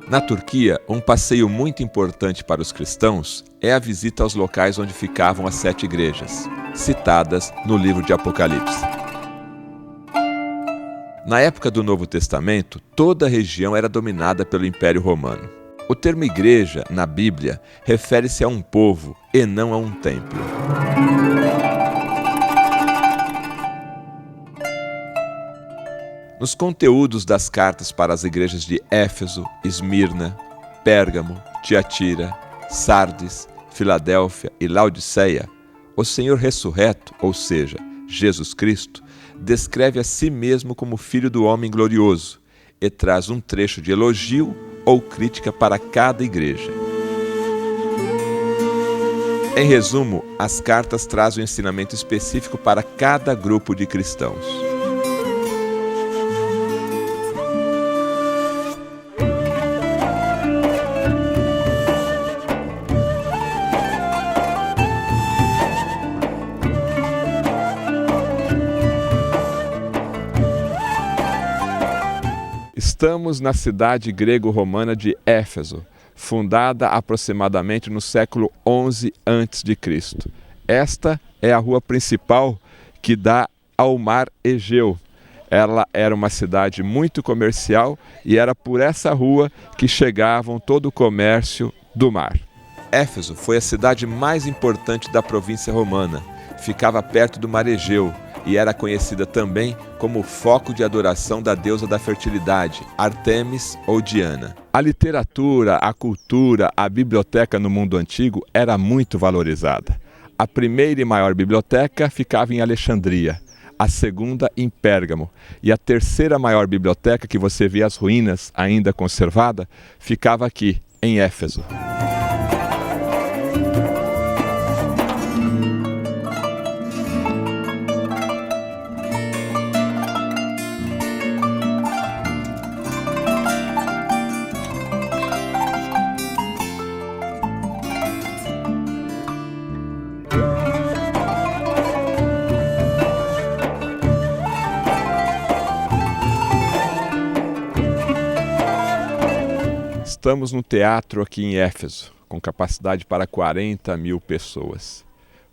Na Turquia, um passeio muito importante para os cristãos é a visita aos locais onde ficavam as 7 igrejas, citadas no livro de Apocalipse. Na época do Novo Testamento, toda a região era dominada pelo Império Romano. O termo igreja, na Bíblia, refere-se a um povo e não a um templo. Nos conteúdos das cartas para as igrejas de Éfeso, Esmirna, Pérgamo, Tiatira, Sardes, Filadélfia e Laodiceia, o Senhor ressurreto, ou seja, Jesus Cristo, descreve a si mesmo como Filho do Homem glorioso e traz um trecho de elogio ou crítica para cada igreja. Em resumo, as cartas trazem um ensinamento específico para cada grupo de cristãos. Estamos na cidade grego-romana de Éfeso, fundada aproximadamente no século XI a.C. Esta é a rua principal que dá ao mar Egeu. Ela era uma cidade muito comercial e era por essa rua que chegavam todo o comércio do mar. Éfeso foi a cidade mais importante da província romana. Ficava perto do mar Egeu e era conhecida também como foco de adoração da deusa da fertilidade, Ártemis ou Diana. A literatura, a cultura, a biblioteca no mundo antigo era muito valorizada. A primeira e maior biblioteca ficava em Alexandria, a segunda em Pérgamo, e a terceira maior biblioteca, que você vê as ruínas ainda conservada, ficava aqui, em Éfeso. Estamos no teatro aqui em Éfeso, com capacidade para 40 mil pessoas.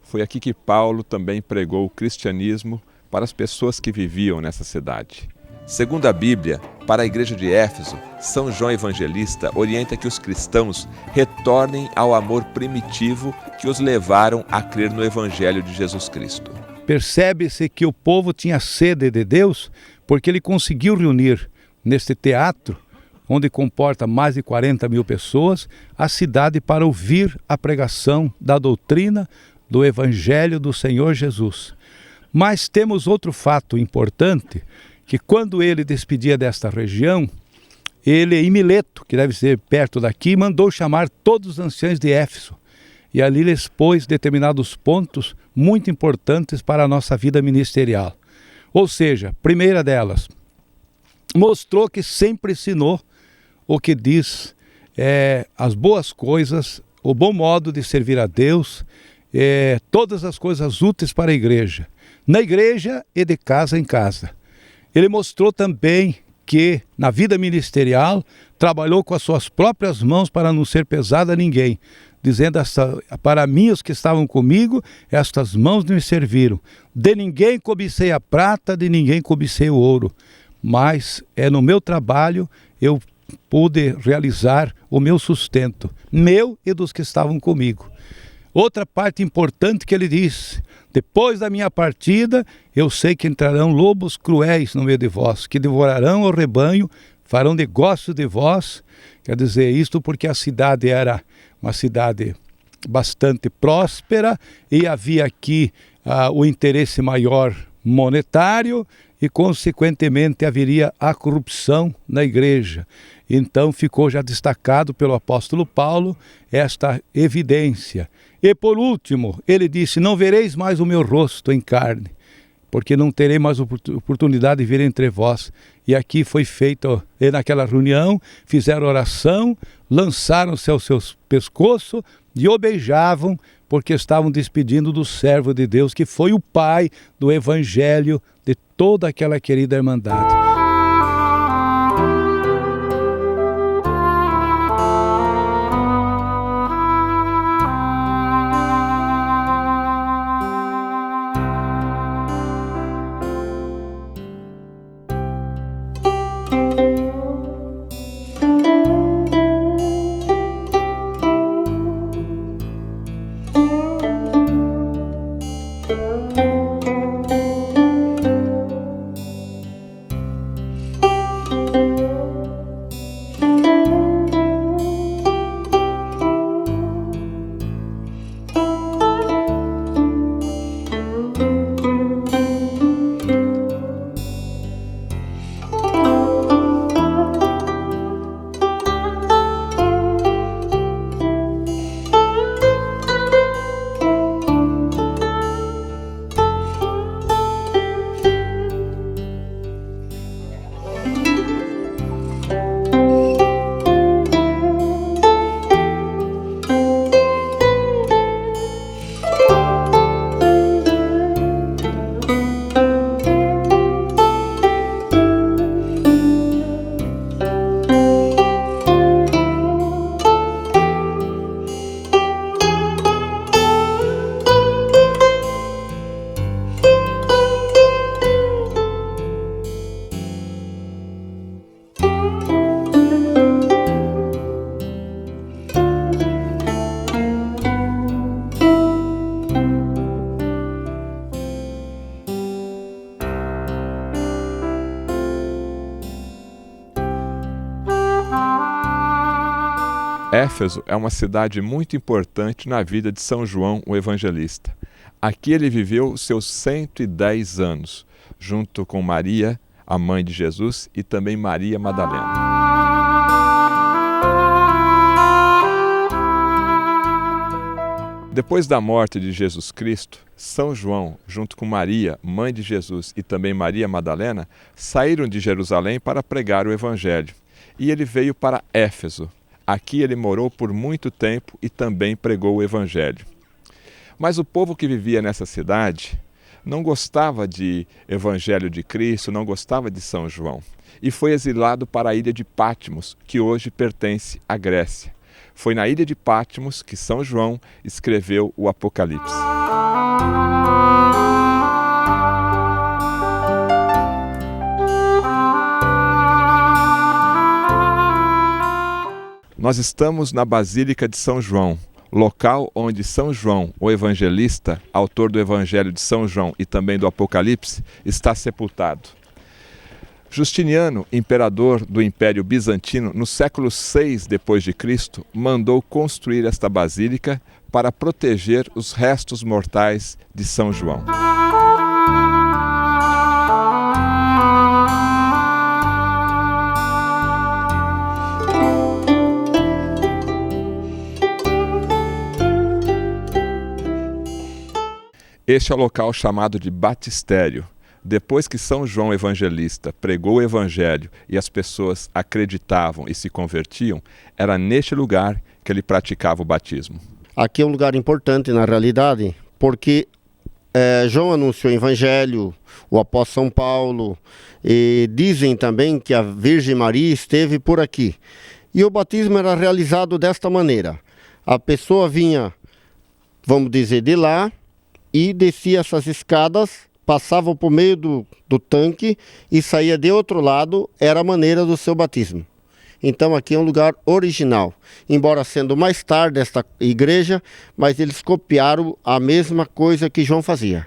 Foi aqui que Paulo também pregou o cristianismo para as pessoas que viviam nessa cidade. Segundo a Bíblia, para a igreja de Éfeso, São João Evangelista orienta que os cristãos retornem ao amor primitivo que os levaram a crer no Evangelho de Jesus Cristo. Percebe-se que o povo tinha sede de Deus porque ele conseguiu reunir neste teatro, onde comporta mais de 40 mil pessoas, a cidade para ouvir a pregação da doutrina do Evangelho do Senhor Jesus. Mas temos outro fato importante, que quando ele despedia desta região, ele em Mileto, que deve ser perto daqui, mandou chamar todos os anciãos de Éfeso. E ali ele expôs determinados pontos muito importantes para a nossa vida ministerial. Ou seja, primeira delas, mostrou que sempre ensinou o que diz as boas coisas, o bom modo de servir a Deus, todas as coisas úteis para a igreja, na igreja e de casa em casa. Ele mostrou também que na vida ministerial trabalhou com as suas próprias mãos para não ser pesado a ninguém, dizendo para mim os que estavam comigo, estas mãos me serviram. De ninguém cobicei a prata, de ninguém cobicei o ouro, mas no meu trabalho eu pude realizar o meu sustento, meu e dos que estavam comigo. Outra parte importante que ele diz: depois da minha partida, eu sei que entrarão lobos cruéis no meio de vós, que devorarão o rebanho, farão negócio de vós. Quer dizer, isto porque a cidade era uma cidade bastante próspera e havia aqui o interesse maior monetário e, consequentemente, haveria a corrupção na igreja. Então ficou já destacado pelo apóstolo Paulo esta evidência. E por último, ele disse: não vereis mais o meu rosto em carne, porque não terei mais oportunidade de vir entre vós. E aqui foi feito, e naquela reunião, fizeram oração, lançaram-se aos seus pescoços e o beijavam, porque estavam despedindo do servo de Deus, que foi o pai do evangelho de toda aquela querida irmandade. Éfeso é uma cidade muito importante na vida de São João, o Evangelista. Aqui ele viveu seus 110 anos, junto com Maria, a mãe de Jesus, e também Maria Madalena. Depois da morte de Jesus Cristo, São João, junto com Maria, mãe de Jesus, e também Maria Madalena, saíram de Jerusalém para pregar o Evangelho. E ele veio para Éfeso. Aqui ele morou por muito tempo e também pregou o Evangelho. Mas o povo que vivia nessa cidade não gostava de Evangelho de Cristo, não gostava de São João. E foi exilado para a ilha de Patmos, que hoje pertence à Grécia. Foi na ilha de Patmos que São João escreveu o Apocalipse. Nós estamos na Basílica de São João, local onde São João, o Evangelista, autor do Evangelho de São João e também do Apocalipse, está sepultado. Justiniano, imperador do Império Bizantino, no século VI d.C., mandou construir esta basílica para proteger os restos mortais de São João. Este é o local chamado de batistério. Depois que São João Evangelista pregou o Evangelho e as pessoas acreditavam e se convertiam, era neste lugar que ele praticava o batismo. Aqui é um lugar importante na realidade, porque João anunciou o Evangelho, o apóstolo São Paulo, e dizem também que a Virgem Maria esteve por aqui. E o batismo era realizado desta maneira. A pessoa vinha, vamos dizer, de lá e descia essas escadas, passava por meio do tanque e saía de outro lado, era a maneira do seu batismo. Então aqui é um lugar original, embora sendo mais tarde esta igreja, mas eles copiaram a mesma coisa que João fazia.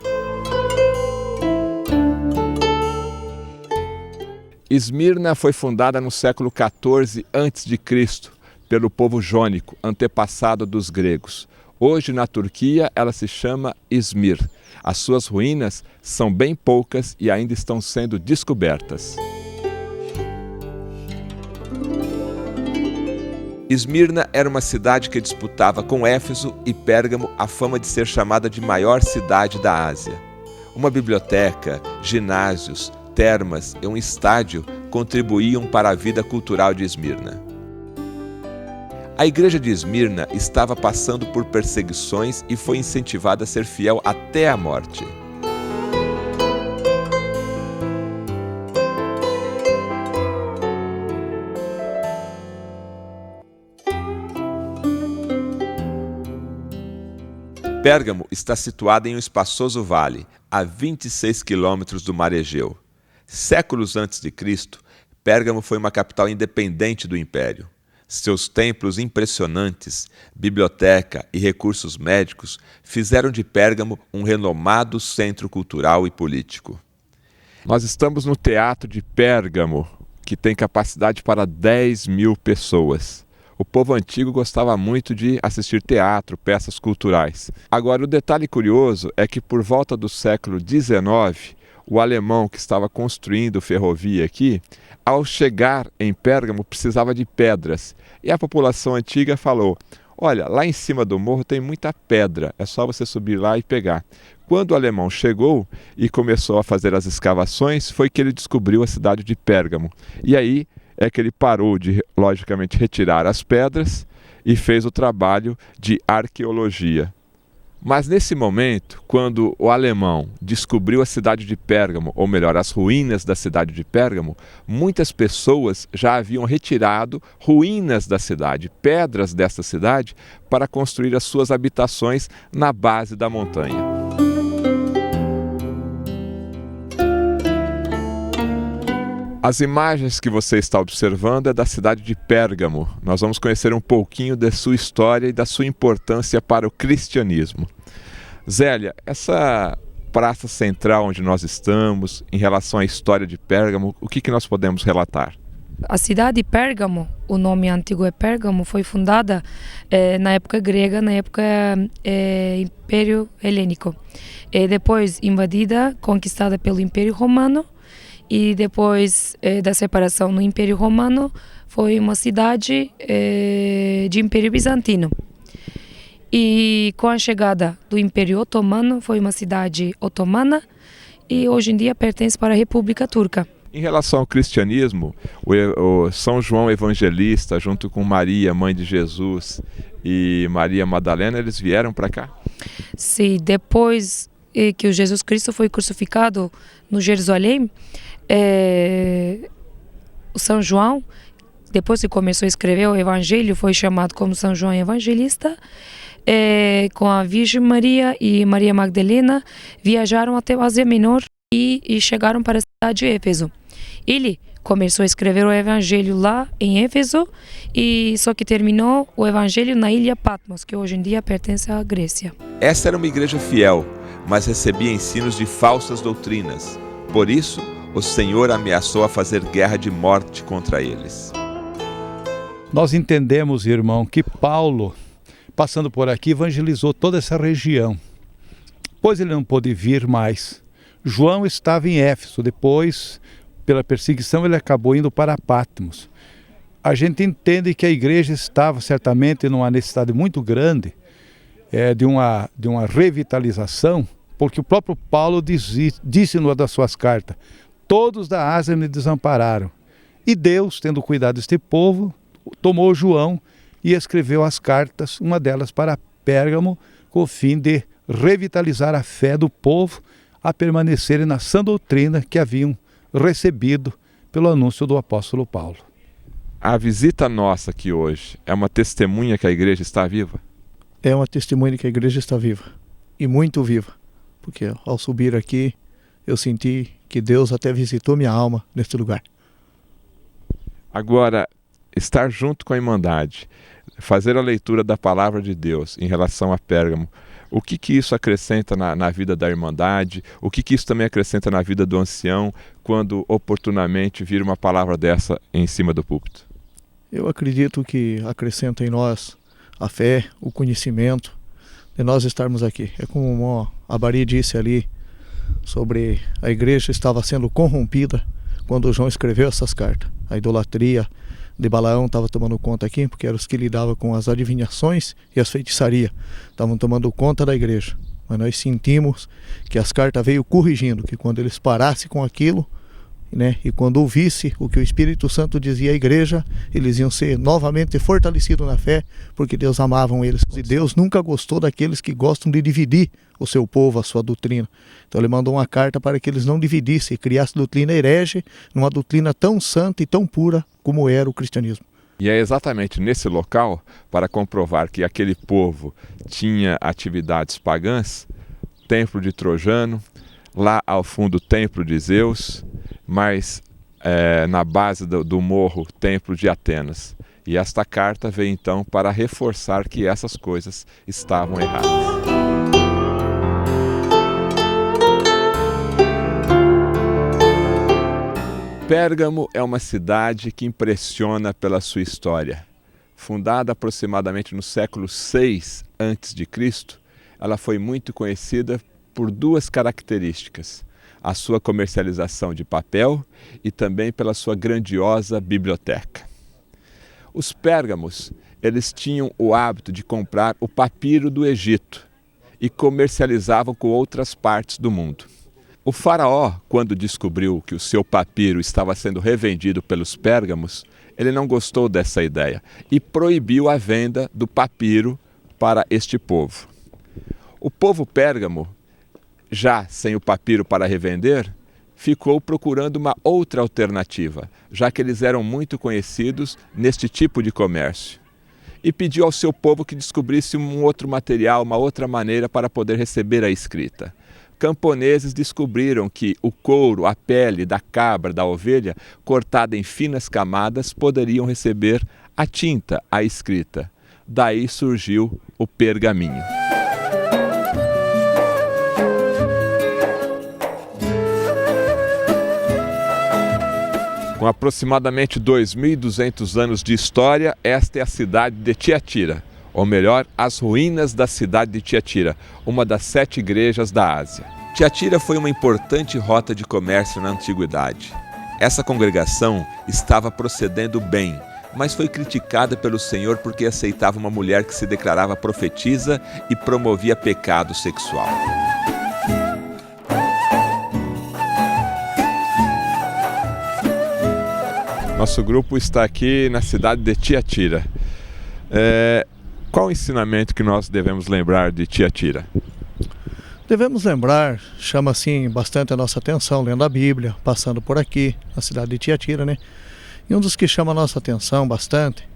Esmirna foi fundada no século XIV a.C. pelo povo jônico, antepassado dos gregos. Hoje, na Turquia, ela se chama Izmir. As suas ruínas são bem poucas e ainda estão sendo descobertas. Esmirna era uma cidade que disputava com Éfeso e Pérgamo a fama de ser chamada de maior cidade da Ásia. Uma biblioteca, ginásios, termas e um estádio contribuíam para a vida cultural de Esmirna. A igreja de Esmirna estava passando por perseguições e foi incentivada a ser fiel até a morte. Pérgamo está situada em um espaçoso vale, a 26 quilômetros do Mar Egeu. Séculos antes de Cristo, Pérgamo foi uma capital independente do Império. Seus templos impressionantes, biblioteca e recursos médicos fizeram de Pérgamo um renomado centro cultural e político. Nós estamos no Teatro de Pérgamo, que tem capacidade para 10.000 pessoas. O povo antigo gostava muito de assistir teatro, peças culturais. Agora, o detalhe curioso é que por volta do século XIX, o alemão que estava construindo ferrovia aqui, ao chegar em Pérgamo, precisava de pedras. E a população antiga falou, olha, lá em cima do morro tem muita pedra, é só você subir lá e pegar. Quando o alemão chegou e começou a fazer as escavações, foi que ele descobriu a cidade de Pérgamo. E aí é que ele parou de, logicamente, retirar as pedras e fez o trabalho de arqueologia. Mas nesse momento, quando o alemão descobriu a cidade de Pérgamo, ou melhor, as ruínas da cidade de Pérgamo, muitas pessoas já haviam retirado ruínas da cidade, pedras desta cidade, para construir as suas habitações na base da montanha. As imagens que você está observando é da cidade de Pérgamo. Nós vamos conhecer um pouquinho da sua história e da sua importância para o cristianismo. Zélia, essa praça central onde nós estamos, em relação à história de Pérgamo, o que nós podemos relatar? A cidade de Pérgamo, o nome antigo é Pérgamo, foi fundada na época grega, na época Império Helênico. Depois invadida, conquistada pelo Império Romano, e depois da separação no Império Romano, foi uma cidade de Império Bizantino. E com a chegada do Império Otomano, foi uma cidade otomana, e hoje em dia pertence para a República Turca. Em relação ao cristianismo, o São João Evangelista, junto com Maria, mãe de Jesus, e Maria Madalena, eles vieram para cá? Sim, depois que o Jesus Cristo foi crucificado no Jerusalém, o São João, depois que começou a escrever o Evangelho, foi chamado como São João Evangelista, com a Virgem Maria e Maria Magdalena, viajaram até a Ásia Menor e chegaram para a cidade de Éfeso. Ele começou a escrever o Evangelho lá em Éfeso, e só que terminou o Evangelho na ilha Patmos, que hoje em dia pertence à Grécia. Esta era uma igreja fiel, mas recebia ensinos de falsas doutrinas. Por isso, o Senhor ameaçou a fazer guerra de morte contra eles. Nós entendemos, irmão, que Paulo, passando por aqui, evangelizou toda essa região. Pois ele não pôde vir mais. João estava em Éfeso, depois, pela perseguição, ele acabou indo para Patmos. A gente entende que a igreja estava certamente numa necessidade muito grande de uma revitalização, porque o próprio Paulo disse numa das suas cartas: todos da Ásia me desampararam. E Deus, tendo cuidado deste povo, tomou João e escreveu as cartas, uma delas para Pérgamo, com o fim de revitalizar a fé do povo a permanecerem na sã doutrina que haviam recebido pelo anúncio do apóstolo Paulo. A visita nossa aqui hoje é uma testemunha que a igreja está viva? É uma testemunha que a igreja está viva, e muito viva, porque ao subir aqui eu senti que Deus até visitou minha alma neste lugar. Agora, estar junto com a Irmandade, fazer a leitura da palavra de Deus em relação a Pérgamo, o que isso acrescenta na vida da Irmandade? O que isso também acrescenta na vida do ancião quando oportunamente vira uma palavra dessa em cima do púlpito? Eu acredito que acrescenta em nós a fé, o conhecimento de nós estarmos aqui. É como a Bari disse ali sobre a igreja estava sendo corrompida quando João escreveu essas cartas. A idolatria de Balaão estava tomando conta aqui, porque eram os que lidavam com as adivinhações e as feitiçarias. Estavam tomando conta da igreja. Mas nós sentimos que as cartas veio corrigindo, que quando eles parassem com aquilo, né, e quando ouvisse o que o Espírito Santo dizia à igreja, eles iam ser novamente fortalecidos na fé, porque Deus amava eles. E Deus nunca gostou daqueles que gostam de dividir o seu povo, a sua doutrina. Então ele mandou uma carta para que eles não dividissem e criassem doutrina herege numa doutrina tão santa e tão pura como era o cristianismo. E é exatamente nesse local, para comprovar que aquele povo tinha atividades pagãs, templo de Trojano, lá ao fundo o templo de Zeus, mas na base do morro, templo de Atenas. E esta carta veio então para reforçar que essas coisas estavam erradas. Pérgamo é uma cidade que impressiona pela sua história. Fundada aproximadamente no século VI a.C., ela foi muito conhecida por duas características: a sua comercialização de papel e também pela sua grandiosa biblioteca. Os pérgamos, eles tinham o hábito de comprar o papiro do Egito e comercializavam com outras partes do mundo. O faraó, quando descobriu que o seu papiro estava sendo revendido pelos pérgamos, ele não gostou dessa ideia e proibiu a venda do papiro para este povo. O povo pérgamo, já sem o papiro para revender, ficou procurando uma outra alternativa, já que eles eram muito conhecidos neste tipo de comércio. E pediu ao seu povo que descobrisse um outro material, uma outra maneira para poder receber a escrita. Camponeses descobriram que o couro, a pele da cabra, da ovelha, cortada em finas camadas, poderiam receber a tinta, a escrita. Daí surgiu o pergaminho. Com aproximadamente 2.200 anos de história, esta é a cidade de Tiatira, ou melhor, as ruínas da cidade de Tiatira, uma das 7 igrejas da Ásia. Tiatira foi uma importante rota de comércio na antiguidade. Essa congregação estava procedendo bem, mas foi criticada pelo Senhor porque aceitava uma mulher que se declarava profetisa e promovia pecado sexual. Nosso grupo está aqui na cidade de Tiatira. Qual o ensinamento que nós devemos lembrar de Tiatira? Devemos lembrar, chama assim bastante a nossa atenção, lendo a Bíblia, passando por aqui, na cidade de Tiatira, né? E um dos que chama a nossa atenção bastante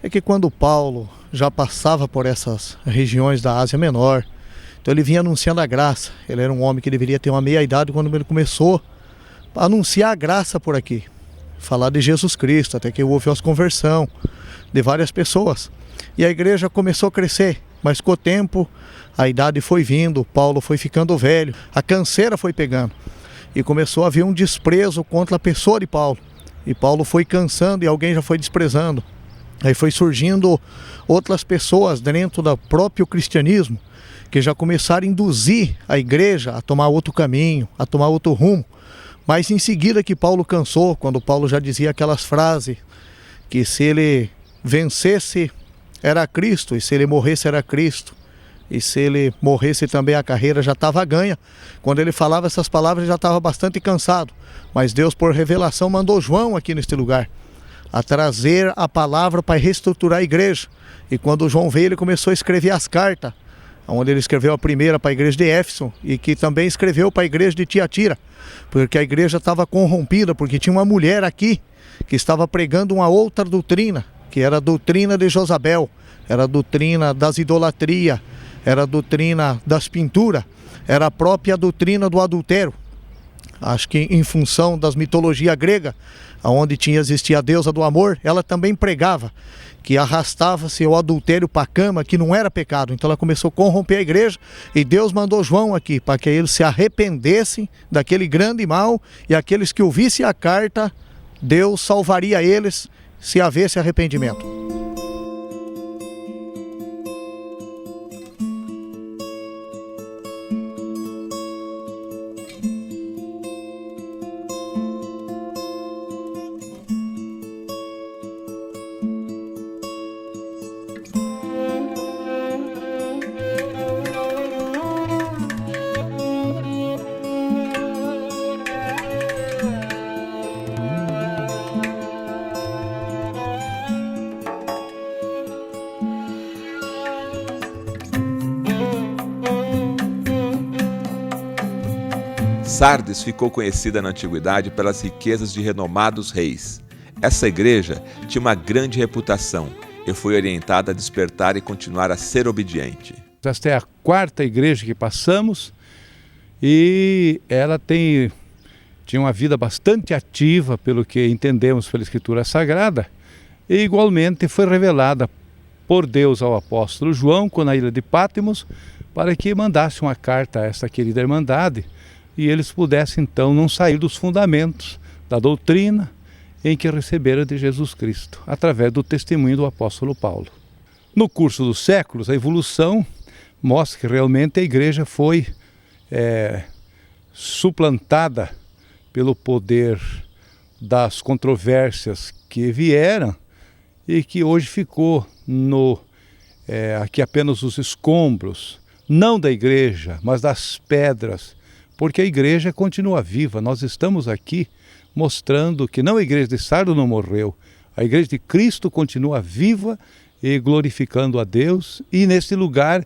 é que quando Paulo já passava por essas regiões da Ásia Menor, então ele vinha anunciando a graça. Ele era um homem que deveria ter uma meia-idade quando ele começou a anunciar a graça por aqui, falar de Jesus Cristo, até que houve a conversão de várias pessoas. E a igreja começou a crescer, mas com o tempo a idade foi vindo, Paulo foi ficando velho, a canseira foi pegando e começou a haver um desprezo contra a pessoa de Paulo. E Paulo foi cansando e alguém já foi desprezando. Aí foi surgindo outras pessoas dentro do próprio cristianismo que já começaram a induzir a igreja a tomar outro caminho, a tomar outro rumo. Mas em seguida que Paulo cansou, quando Paulo já dizia aquelas frases que se ele vencesse era Cristo, e se ele morresse era Cristo, e se ele morresse também a carreira já estava ganha. Quando ele falava essas palavras ele já estava bastante cansado, mas Deus por revelação mandou João aqui neste lugar a trazer a palavra para reestruturar a igreja. E quando João veio ele começou a escrever as cartas, onde ele escreveu a primeira para a igreja de Éfeso e que também escreveu para a igreja de Tiatira, porque a igreja estava corrompida, porque tinha uma mulher aqui que estava pregando uma outra doutrina, que era a doutrina de Josabel, era a doutrina das idolatrias, era a doutrina das pinturas, era a própria doutrina do adultério. Acho que em função das mitologias gregas, onde existia a deusa do amor, ela também pregava que arrastava-se o adultério para a cama, que não era pecado. Então ela começou a corromper a igreja e Deus mandou João aqui para que eles se arrependessem daquele grande mal, e aqueles que ouvissem a carta, Deus salvaria eles se houvesse arrependimento. Sardes ficou conhecida na antiguidade pelas riquezas de renomados reis. Essa igreja tinha uma grande reputação e foi orientada a despertar e continuar a ser obediente. Esta é a 4ª igreja que passamos e ela tinha uma vida bastante ativa, pelo que entendemos pela Escritura Sagrada, e igualmente foi revelada por Deus ao apóstolo João, quando na ilha de Patmos, para que mandasse uma carta a esta querida irmandade e eles pudessem então não sair dos fundamentos da doutrina em que receberam de Jesus Cristo, através do testemunho do apóstolo Paulo. No curso dos séculos, a evolução mostra que realmente a igreja foi suplantada pelo poder das controvérsias que vieram e que hoje ficou aqui apenas os escombros, não da igreja, mas das pedras, porque a igreja continua viva. Nós estamos aqui mostrando que não a igreja de Sardo não morreu, a igreja de Cristo continua viva e glorificando a Deus, e nesse lugar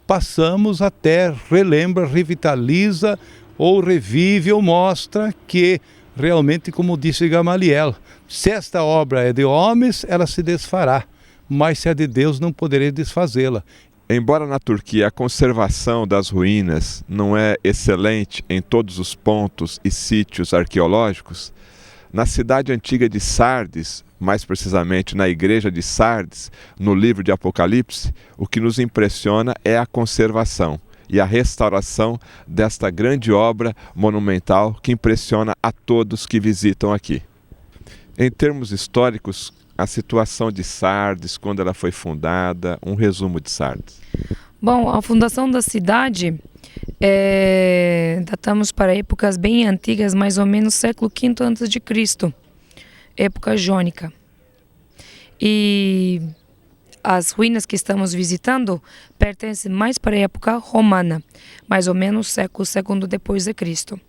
passamos até relembra, revitaliza ou revive ou mostra que realmente, como disse Gamaliel, se esta obra é de homens, ela se desfará, mas se é de Deus não poderei desfazê-la. Embora na Turquia a conservação das ruínas não é excelente em todos os pontos e sítios arqueológicos, na cidade antiga de Sardes, mais precisamente na igreja de Sardes, no livro de Apocalipse, o que nos impressiona é a conservação e a restauração desta grande obra monumental que impressiona a todos que visitam aqui. Em termos históricos, a situação de Sardes, quando ela foi fundada, um resumo de Sardes. Bom, a fundação da cidade, datamos para épocas bem antigas, mais ou menos século V a.C., época jônica. E as ruínas que estamos visitando pertencem mais para a época romana, mais ou menos século II depois de Cristo.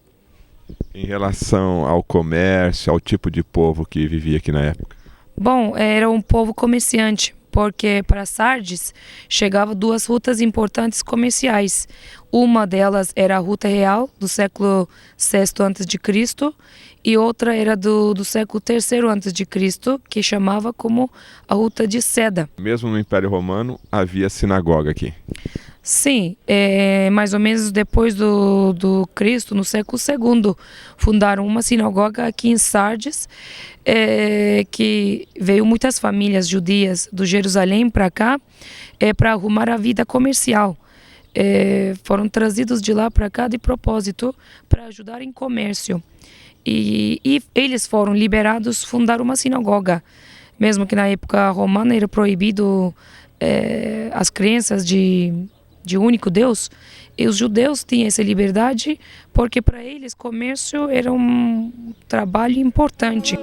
Em relação ao comércio, ao tipo de povo que vivia aqui na época? Bom, era um povo comerciante, porque para Sardes chegavam duas rutas importantes comerciais. Uma delas era a ruta real do século VI a.C. e outra era do século III a.C., que chamava como a ruta de seda. Mesmo no Império Romano havia sinagoga aqui. Sim, mais ou menos depois do Cristo, no século II, fundaram uma sinagoga aqui em Sardes, que veio muitas famílias judias do Jerusalém para cá, para arrumar a vida comercial. Foram trazidos de lá para cá de propósito, para ajudar em comércio. E eles foram liberados fundar uma sinagoga, mesmo que na época romana era proibido as crenças de único Deus, e os judeus tinham essa liberdade porque para eles comércio era um trabalho importante.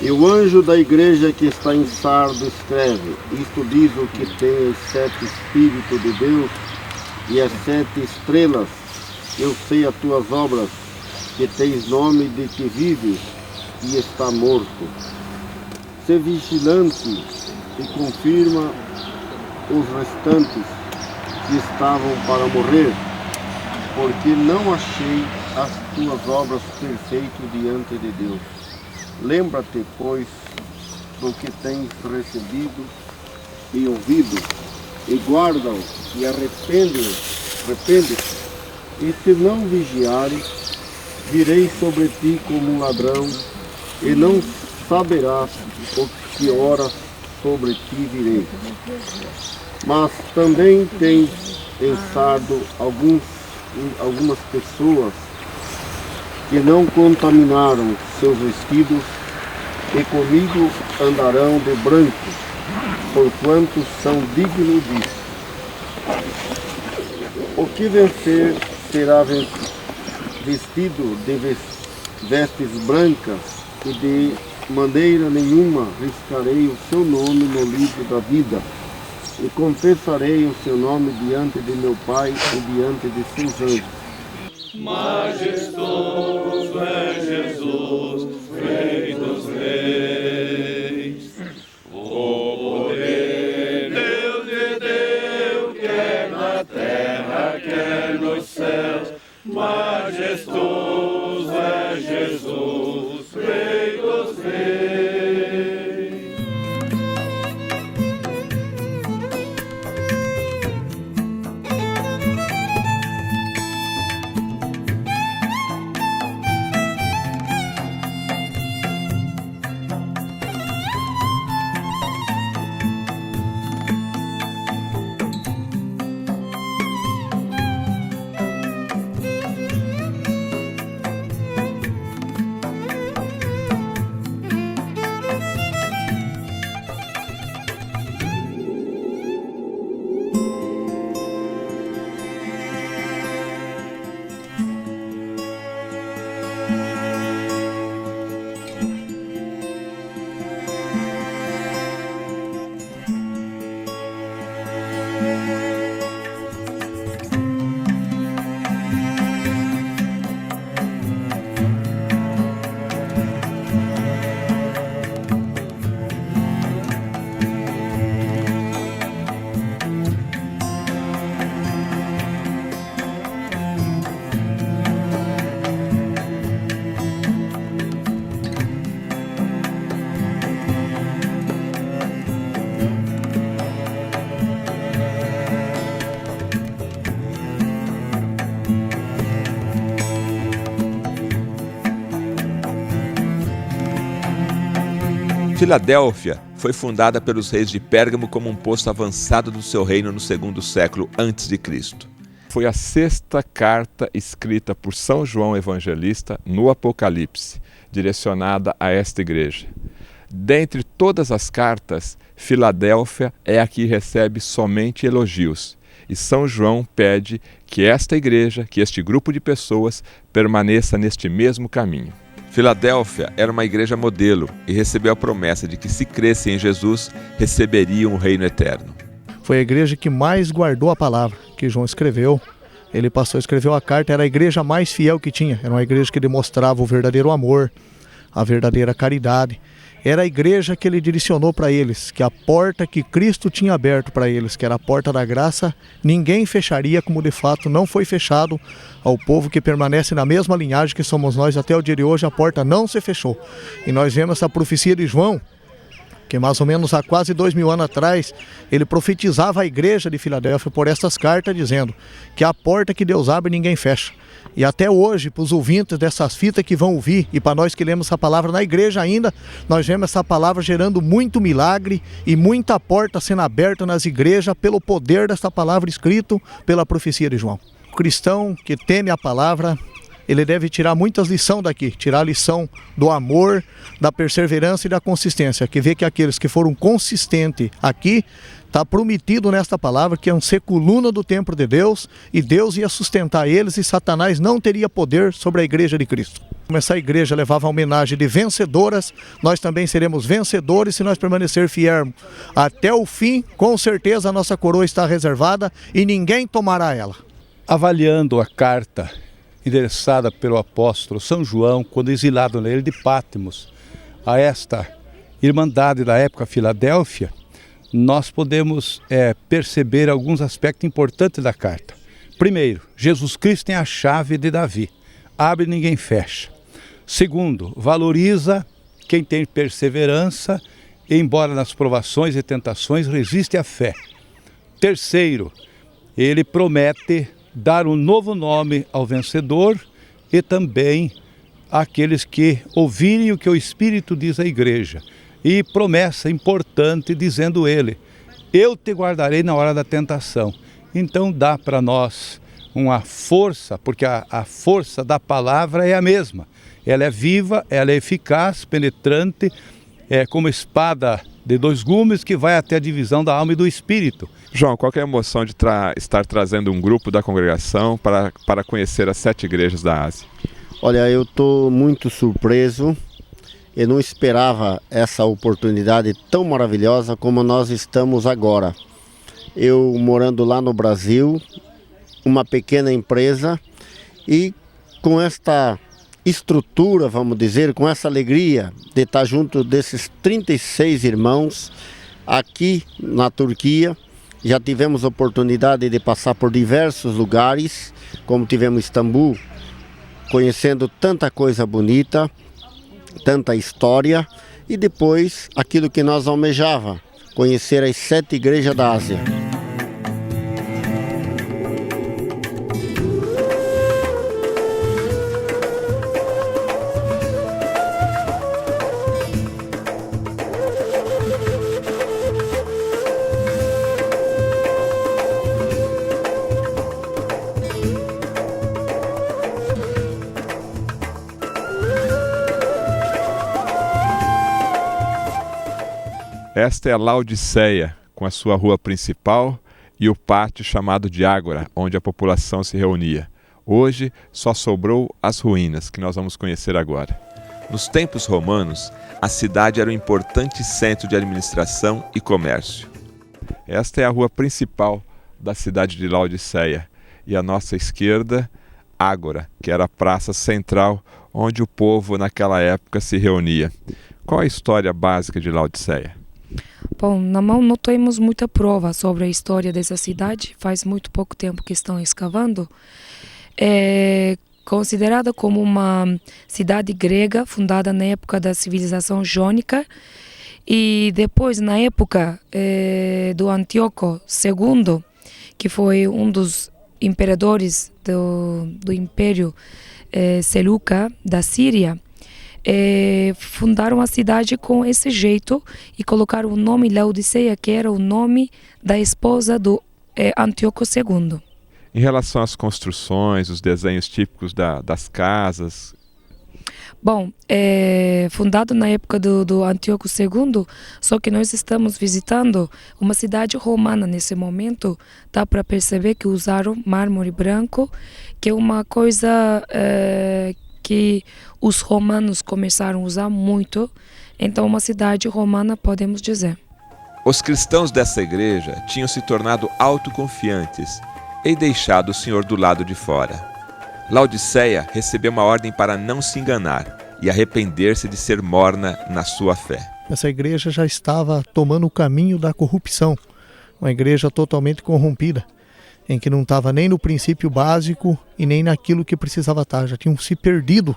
E o anjo da igreja que está em Sardo escreve: isto diz o que tem os 7 Espíritos de Deus e as 7 estrelas. Eu sei as tuas obras, que tens nome de que vives e está morto. Sê vigilante e confirma os restantes que estavam para morrer, porque não achei as tuas obras perfeitas diante de Deus. Lembra-te, pois, do que tens recebido e ouvido, e guarda-o e arrepende-te. E se não vigiares, virei sobre ti como um ladrão, e não saberás o que hora sobre ti virei. Mas também tens em Sardo algumas pessoas que não contaminaram seus vestidos, e comigo andarão de branco, porquanto são dignos disso. O que vencer será vestido de vestes brancas, e de maneira nenhuma riscarei o seu nome no livro da vida, e confessarei o seu nome diante de meu Pai e diante de seus anjos. Majestoso é Jesus, Rei dos Reis. O poder, Deus de Deus, quer na terra, quer nos céus. Majestoso é Jesus, Rei dos Reis. Filadélfia foi fundada pelos reis de Pérgamo como um posto avançado do seu reino no segundo século a.C. Foi a sexta carta escrita por São João Evangelista no Apocalipse, direcionada a esta igreja. Dentre todas as cartas, Filadélfia é a que recebe somente elogios. E São João pede que esta igreja, que este grupo de pessoas, permaneça neste mesmo caminho. Filadélfia era uma igreja modelo e recebeu a promessa de que, se cresce em Jesus, receberia um reino eterno. Foi a igreja que mais guardou a palavra que João escreveu. Ele escreveu a carta, era a igreja mais fiel que tinha. Era uma igreja que demonstrava o verdadeiro amor, a verdadeira caridade. Era a igreja que ele direcionou para eles, que a porta que Cristo tinha aberto para eles, que era a porta da graça, ninguém fecharia, como de fato não foi fechado ao povo que permanece na mesma linhagem que somos nós até o dia de hoje. A porta não se fechou. E nós vemos essa profecia de João, que mais ou menos há quase 2000 anos atrás, ele profetizava a igreja de Filadélfia por estas cartas, dizendo que a porta que Deus abre ninguém fecha. E até hoje, para os ouvintes dessas fitas que vão ouvir, e para nós que lemos essa palavra na igreja ainda, nós vemos essa palavra gerando muito milagre e muita porta sendo aberta nas igrejas pelo poder dessa palavra escrita pela profecia de João. O cristão que teme a palavra, ele deve tirar muitas lições daqui, tirar a lição do amor, da perseverança e da consistência, que vê que aqueles que foram consistentes aqui, está prometido nesta palavra que iam ser coluna do templo de Deus e Deus ia sustentar eles e Satanás não teria poder sobre a igreja de Cristo. Como essa igreja levava a homenagem de vencedoras, nós também seremos vencedores se nós permanecer fiéis até o fim. Com certeza a nossa coroa está reservada e ninguém tomará ela. Avaliando a carta endereçada pelo apóstolo São João, quando exilado na ilha de Patmos, a esta irmandade da época Filadélfia, nós podemos perceber alguns aspectos importantes da carta. Primeiro, Jesus Cristo tem a chave de Davi. Abre e ninguém fecha. Segundo, valoriza quem tem perseverança, e, embora nas provações e tentações, resiste à fé. Terceiro, ele promete dar um novo nome ao vencedor e também àqueles que ouvirem o que o Espírito diz à igreja. E promessa importante, dizendo ele, eu te guardarei na hora da tentação. Então dá para nós uma força, porque a força da palavra é a mesma. Ela é viva, ela é eficaz, penetrante, é como espada de dois gumes que vai até a divisão da alma e do espírito. João, qual que é a emoção de estar trazendo um grupo da congregação para conhecer as 7 igrejas da Ásia? Olha, eu estou muito surpreso. Eu não esperava essa oportunidade tão maravilhosa como nós estamos agora. Eu morando lá no Brasil, uma pequena empresa, e com esta estrutura, vamos dizer, com essa alegria de estar junto desses 36 irmãos aqui na Turquia. Já tivemos oportunidade de passar por diversos lugares, como tivemos Istambul, conhecendo tanta coisa bonita, tanta história, e depois aquilo que nós almejava, conhecer as 7 igrejas da Ásia. Esta é a Laodiceia, com a sua rua principal e o pátio chamado de Ágora, onde a população se reunia. Hoje só sobrou as ruínas, que nós vamos conhecer agora. Nos tempos romanos, a cidade era um importante centro de administração e comércio. Esta é a rua principal da cidade de Laodiceia, e à nossa esquerda, Ágora, que era a praça central onde o povo naquela época se reunia. Qual a história básica de Laodiceia? Bom, não temos muita prova sobre a história dessa cidade. Faz muito pouco tempo que estão escavando. É considerada como uma cidade grega fundada na época da civilização jônica e depois na época do Antíoco II, que foi um dos imperadores do Império Seleuca da Síria. fundaram a cidade com esse jeito e colocaram o nome Laodiceia, que era o nome da esposa do Antíoco II. Em relação às construções, os desenhos típicos das casas... Bom, fundado na época do Antíoco II, só que nós estamos visitando uma cidade romana nesse momento, dá para perceber que usaram mármore branco, que é uma coisa que os romanos começaram a usar muito, então uma cidade romana, podemos dizer. Os cristãos dessa igreja tinham se tornado autoconfiantes e deixado o Senhor do lado de fora. Laodiceia recebeu uma ordem para não se enganar e arrepender-se de ser morna na sua fé. Essa igreja já estava tomando o caminho da corrupção, uma igreja totalmente corrompida, em que não estava nem no princípio básico e nem naquilo que precisava estar, já tinham se perdido,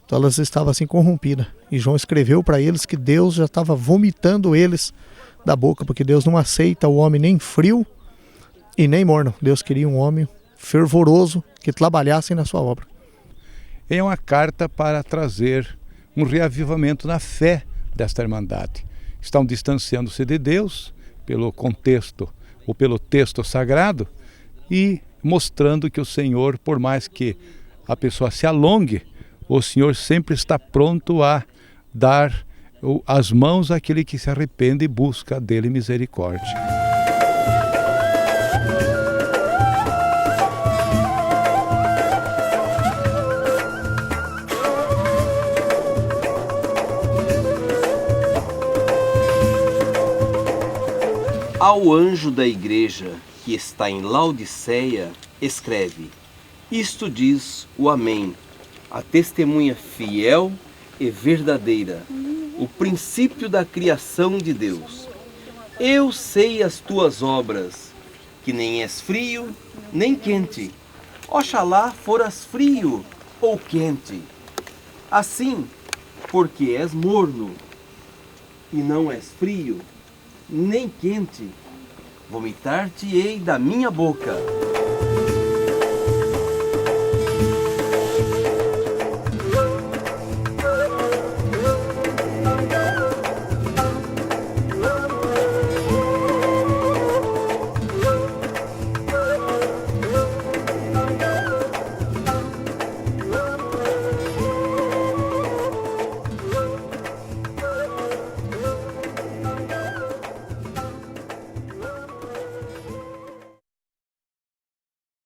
então elas estavam assim corrompidas. E João escreveu para eles que Deus já estava vomitando eles da boca, porque Deus não aceita o homem nem frio e nem morno. Deus queria um homem fervoroso que trabalhassem na sua obra. É uma carta para trazer um reavivamento na fé desta Irmandade. Estão distanciando-se de Deus pelo contexto ou pelo texto sagrado e mostrando que o Senhor, por mais que a pessoa se alongue, o Senhor sempre está pronto a dar as mãos àquele que se arrepende e busca dele misericórdia. Ao anjo da igreja que está em Laodiceia, escreve: Isto diz o Amém, a testemunha fiel e verdadeira, o princípio da criação de Deus. Eu sei as tuas obras, que nem és frio, nem quente. Oxalá foras frio ou quente. Assim, porque és morno e não és frio, nem quente, vomitar-te-ei da minha boca.